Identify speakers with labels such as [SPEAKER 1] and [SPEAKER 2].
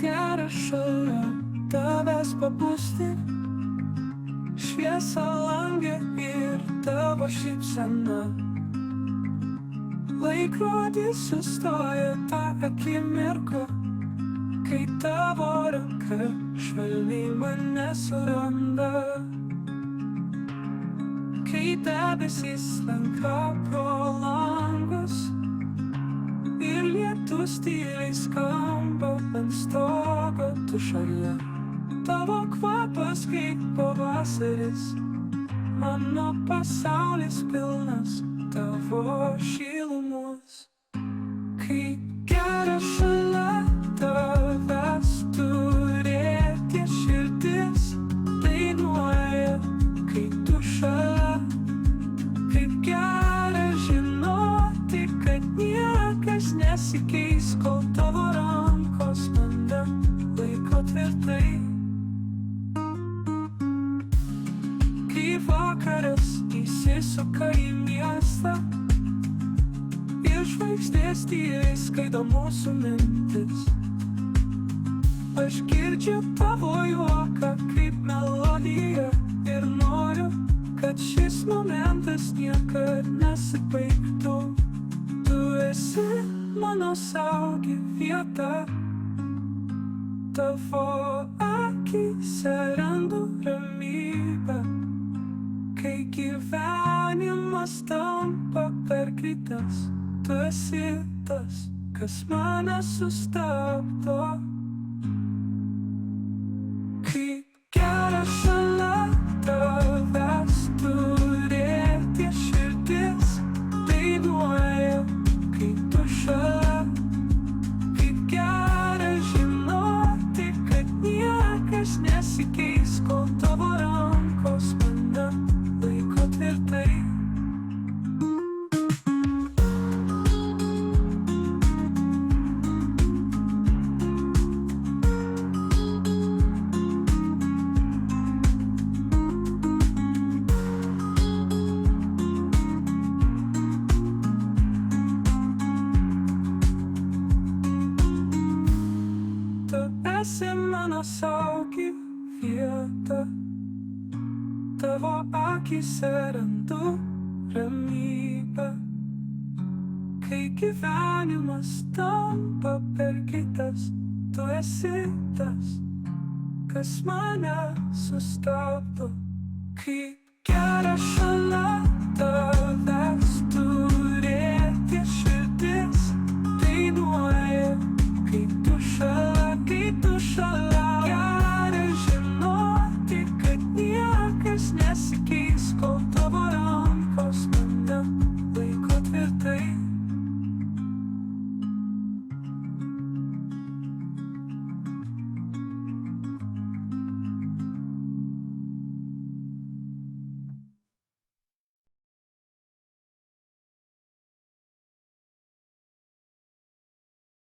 [SPEAKER 1] gera šalia tavęs pabusti, šviesa lange ir tavo šypsena. Laikrodis sustoja tą akimirką, kai tavo ranka švelniai mane suranda. Kai debesys slenka pro langus ir lietus tyliai skamba ant stogo, tu šalia. Tavo kvapas kaip pavasaris, mano pasaulis pilnas tavo šilumos. Kaip gera šalia tavęs turėti, širdis dainuoja, kai tu šalia. Kaip gera žinoti, kad niekas nesikeis, kol tavo rankos mane laiko tvirtai. Kai vakaras įsisuka į miestą ir žvaigždės tyliai skaido mūsų mintis, aš girdžiu tavo juoką kaip melodiją ir noriu, kad šis momentas niekad nesibaigtų. Tu esi mano saugi vieta, tavo akyse randu ramybę. Kai gyvenimas tampa per greitas, tu esi tas, kas mane sustabdo. Kaip gera šalia tavęs turėti, širdis dainuoja, kai tu šalia. Kaip gera žinoti, kad niekas nesikeis, kol tavo rankos mane laiko tvirtai. Tu esi mano saugi vieta, tavo akyse randu ramybę. Kai gyvenimas tampa per kitas, tu esi tas, kas mane sustabdo. Kaip gera šalia tavęs